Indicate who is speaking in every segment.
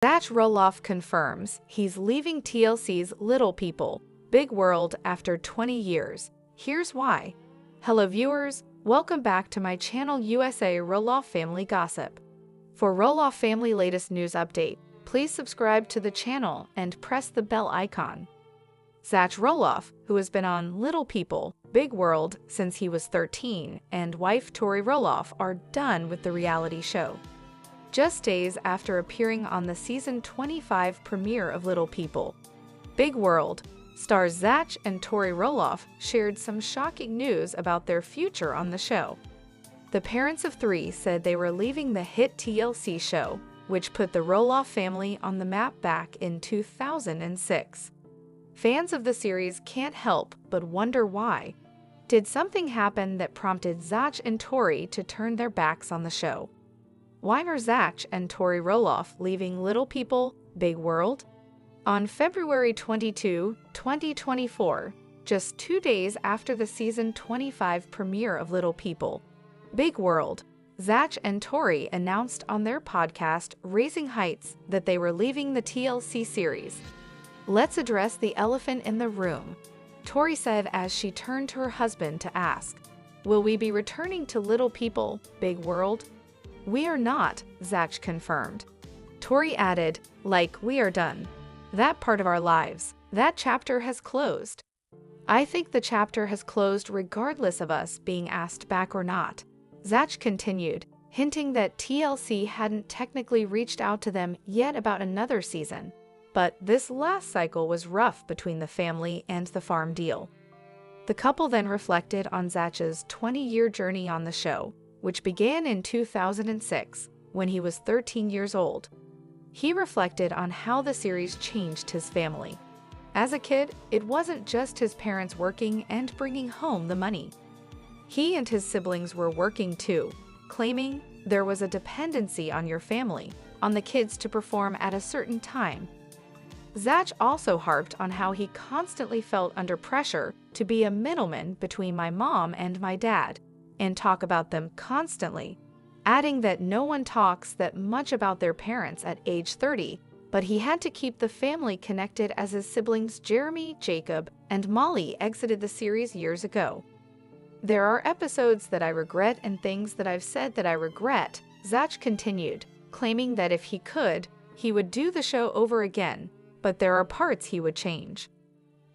Speaker 1: Zach Roloff confirms he's leaving TLC's Little People, Big World after 20 years. Here's why. Hello viewers, welcome back to my channel USA Roloff Family Gossip. For Roloff Family latest news update, please subscribe to the channel and press the bell icon. Zach Roloff, who has been on Little People, Big World since he was 13, and wife Tori Roloff are done with the reality show. Just days after appearing on the season 25 premiere of Little People, Big World, stars Zach and Tori Roloff shared some shocking news about their future on the show. The parents of three said they were leaving the hit TLC show, which put the Roloff family on the map back in 2006. Fans of the series can't help but wonder why. Did something happen that prompted Zach and Tori to turn their backs on the show? Why are Zach and Tori Roloff leaving Little People, Big World? On February 22, 2024, just 2 days after the season 25 premiere of Little People, Big World, Zach and Tori announced on their podcast Raising Heights that they were leaving the TLC series. Let's address the elephant in the room, Tori said as she turned to her husband to ask, "Will we be returning to Little People, Big World?" "We are not," Zach confirmed. Tori added, "Like, we are done. That part of our lives, that chapter has closed." "I think the chapter has closed regardless of us being asked back or not," Zach continued, hinting that TLC hadn't technically reached out to them yet about another season. But this last cycle was rough between the family and the farm deal. The couple then reflected on Zach's 20-year journey on the show, which began in 2006, when he was 13 years old. He reflected on how the series changed his family. As a kid, it wasn't just his parents working and bringing home the money. He and his siblings were working too, claiming there was a dependency on your family, on the kids to perform at a certain time. Zach also harped on how he constantly felt under pressure to be a middleman between my mom and my dad, and talk about them constantly, adding that no one talks that much about their parents at age 30, but he had to keep the family connected as his siblings Jeremy, Jacob, and Molly exited the series years ago. "There are episodes that I regret and things that I've said that I regret," Zach continued, claiming that if he could, he would do the show over again, but there are parts he would change.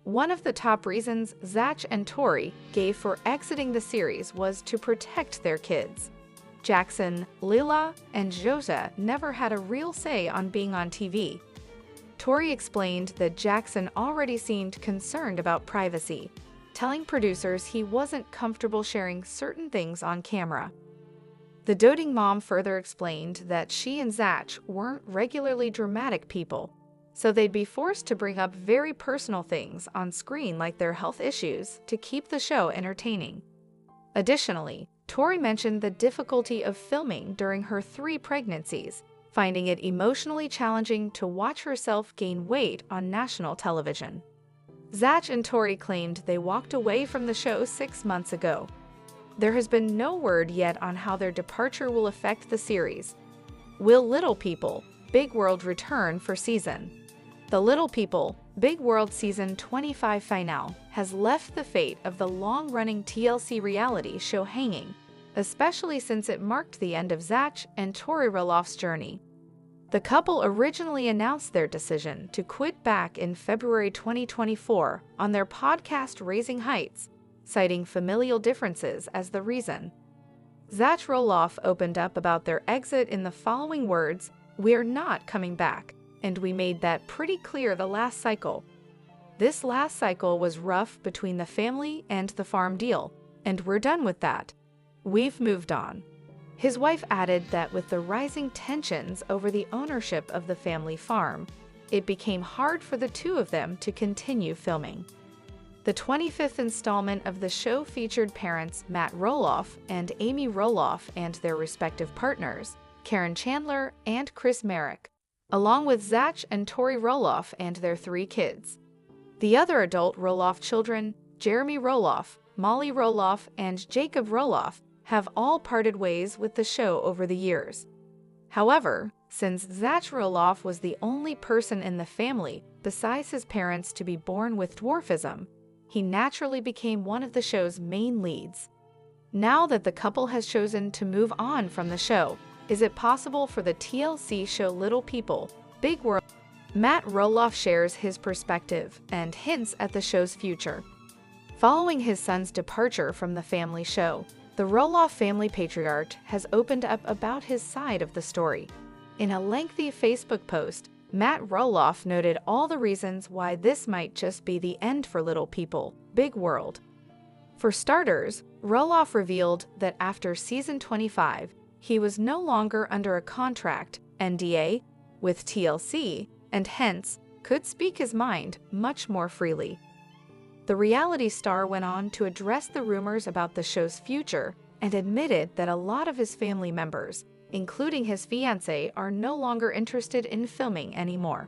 Speaker 1: One of the top reasons Zach and Tori gave for exiting the series was to protect their kids. Jackson, Lila, and Josa never had a real say on being on TV. Tori explained that Jackson already seemed concerned about privacy, telling producers he wasn't comfortable sharing certain things on camera. The doting mom further explained that she and Zach weren't regularly dramatic people, so they'd be forced to bring up very personal things on screen like their health issues to keep the show entertaining. Additionally, Tori mentioned the difficulty of filming during her 3 pregnancies, finding it emotionally challenging to watch herself gain weight on national television. Zach and Tori claimed they walked away from the show 6 months ago. There has been no word yet on how their departure will affect the series. Will Little People, Big World return for season? The Little People, Big World Season 25 finale has left the fate of the long-running TLC reality show hanging, especially since it marked the end of Zach and Tori Roloff's journey. The couple originally announced their decision to quit back in February 2024 on their podcast Raising Heights, citing familial differences as the reason. Zach Roloff opened up about their exit in the following words, "We're not coming back. And we made that pretty clear the last cycle. This last cycle was rough between the family and the farm deal, and we're done with that. We've moved on." His wife added that with the rising tensions over the ownership of the family farm, it became hard for the two of them to continue filming. The 25th installment of the show featured parents Matt Roloff and Amy Roloff and their respective partners, Karen Chandler and Chris Merrick, along with Zach and Tori Roloff and their 3 kids. The other adult Roloff children, Jeremy Roloff, Molly Roloff, and Jacob Roloff, have all parted ways with the show over the years. However, Since Zach Roloff was the only person in the family, besides his parents, to be born with dwarfism, he naturally became one of the show's main leads. Now that the couple has chosen to move on from the show, is it possible for the TLC show Little People, Big World? Matt Roloff shares his perspective and hints at the show's future. Following his son's departure from the family show, the Roloff family patriarch has opened up about his side of the story. In a lengthy Facebook post, Matt Roloff noted all the reasons why this might just be the end for Little People, Big World. For starters, Roloff revealed that after season 25, he was no longer under a contract, NDA, with TLC, and hence could speak his mind much more freely. The reality star went on to address the rumors about the show's future and admitted that a lot of his family members, including his fiancée, are no longer interested in filming anymore.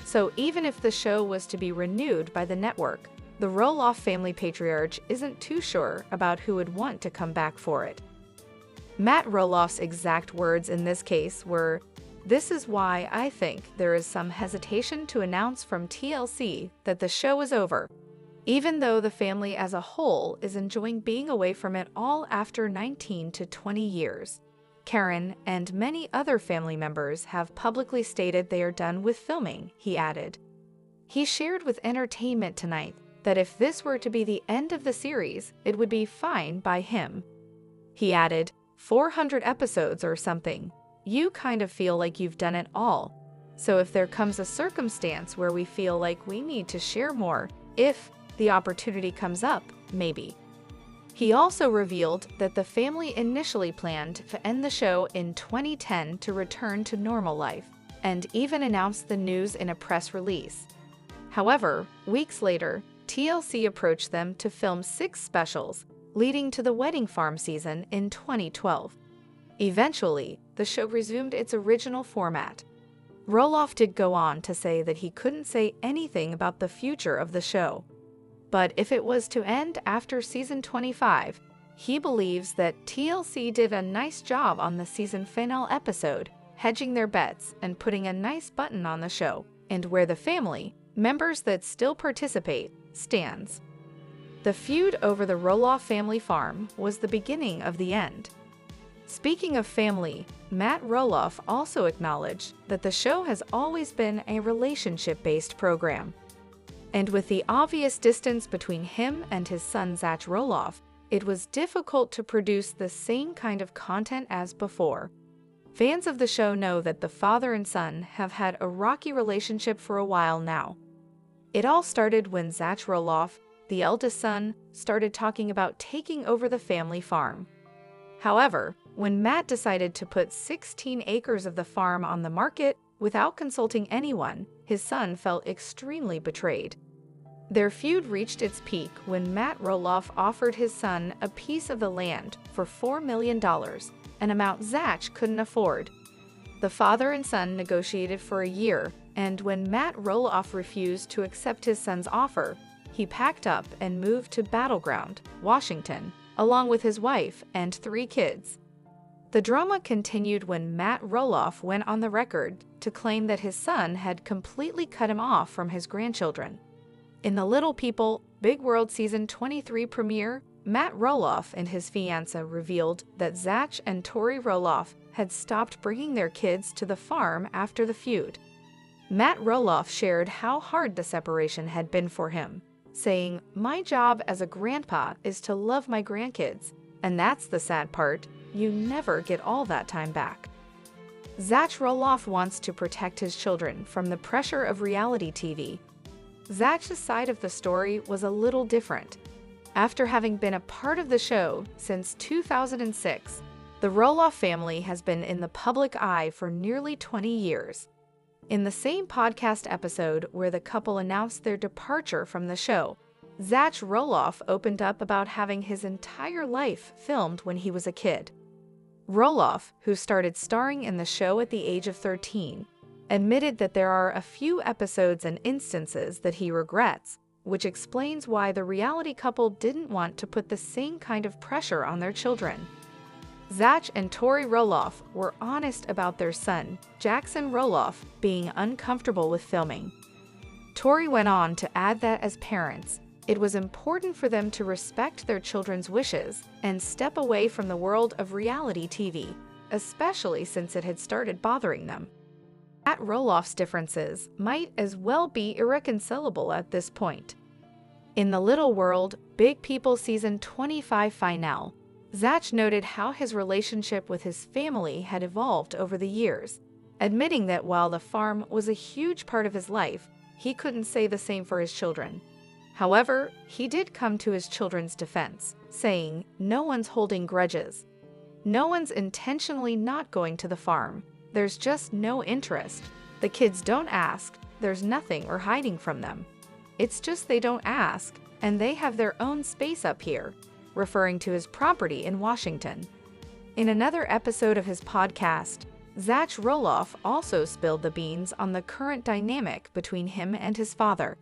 Speaker 1: So even if the show was to be renewed by the network, the Roloff family patriarch isn't too sure about who would want to come back for it. Matt Roloff's exact words in this case were, "This is why I think there is some hesitation to announce from TLC that the show is over, even though the family as a whole is enjoying being away from it all after 19 to 20 years. Karen and many other family members have publicly stated they are done with filming," he added. He shared with Entertainment Tonight that if this were to be the end of the series, it would be fine by him. He added, 400 episodes or something. You kind of feel like you've done it all. So if there comes a circumstance where we feel like we need to share more, if the opportunity comes up, maybe. He also revealed that the family initially planned to end the show in 2010 to return to normal life, and even announced the news in a press release. However, weeks later, TLC approached them to film 6 specials, leading to the Wedding Farm season in 2012. Eventually, the show resumed its original format. Roloff did go on to say that he couldn't say anything about the future of the show. But if it was to end after season 25, he believes that TLC did a nice job on the season finale episode, hedging their bets and putting a nice button on the show, and where the family, members that still participate, stands. The feud over the Roloff family farm was the beginning of the end. Speaking of family, Matt Roloff also acknowledged that the show has always been a relationship-based program. And with the obvious distance between him and his son Zach Roloff, it was difficult to produce the same kind of content as before. Fans of the show know that the father and son have had a rocky relationship for a while now. It all started when Zach Roloff, the eldest son, started talking about taking over the family farm. However, when Matt decided to put 16 acres of the farm on the market without consulting anyone, his son felt extremely betrayed. Their feud reached its peak when Matt Roloff offered his son a piece of the land for $4 million, an amount Zach couldn't afford. The father and son negotiated for a year, and when Matt Roloff refused to accept his son's offer, he packed up and moved to Battleground, Washington, along with his wife and 3 kids. The drama continued when Matt Roloff went on the record to claim that his son had completely cut him off from his grandchildren. In the Little People, Big World Season 23 premiere, Matt Roloff and his fiancée revealed that Zach and Tori Roloff had stopped bringing their kids to the farm after the feud. Matt Roloff shared how hard the separation had been for him, saying, "My job as a grandpa is to love my grandkids, and that's the sad part, you never get all that time back." Zach Roloff wants to protect his children from the pressure of reality TV. Zach's side of the story was a little different. After having been a part of the show since 2006, the Roloff family has been in the public eye for nearly 20 years. In the same podcast episode where the couple announced their departure from the show, Zach Roloff opened up about having his entire life filmed when he was a kid. Roloff, who started starring in the show at the age of 13, admitted that there are a few episodes and instances that he regrets, which explains why the reality couple didn't want to put the same kind of pressure on their children. Zach and Tori Roloff were honest about their son, Jackson Roloff, being uncomfortable with filming. Tori went on to add that as parents, it was important for them to respect their children's wishes and step away from the world of reality TV, especially since it had started bothering them. At Roloff's differences might as well be irreconcilable at this point. In The Little World, Big People Season 25 finale, Zach noted how his relationship with his family had evolved over the years, admitting that while the farm was a huge part of his life, he couldn't say the same for his children. However, he did come to his children's defense, saying, "No one's holding grudges. No one's intentionally not going to the farm. There's just no interest. The kids don't ask. There's nothing or hiding from them. It's just they don't ask, and they have their own space up here," referring to his property in Washington. In another episode of his podcast, Zach Roloff also spilled the beans on the current dynamic between him and his father.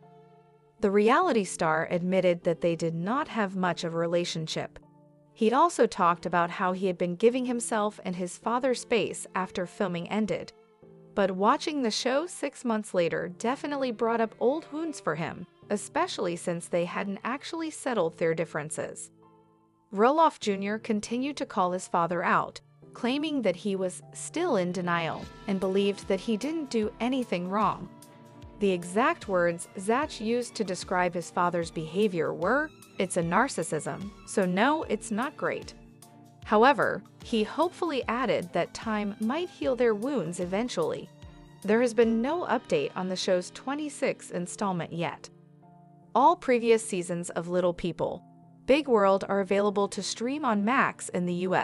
Speaker 1: The reality star admitted that they did not have much of a relationship. He'd also talked about how he had been giving himself and his father space after filming ended. But watching the show 6 months later definitely brought up old wounds for him, especially since they hadn't actually settled their differences. Roloff Jr. continued to call his father out, claiming that he was still in denial and believed that he didn't do anything wrong. The exact words Zach used to describe his father's behavior were, "It's a narcissism, so no, it's not great." However, he hopefully added that time might heal their wounds eventually. There has been no update on the show's 26th installment yet. All previous seasons of Little People, Big World are available to stream on Max in the US.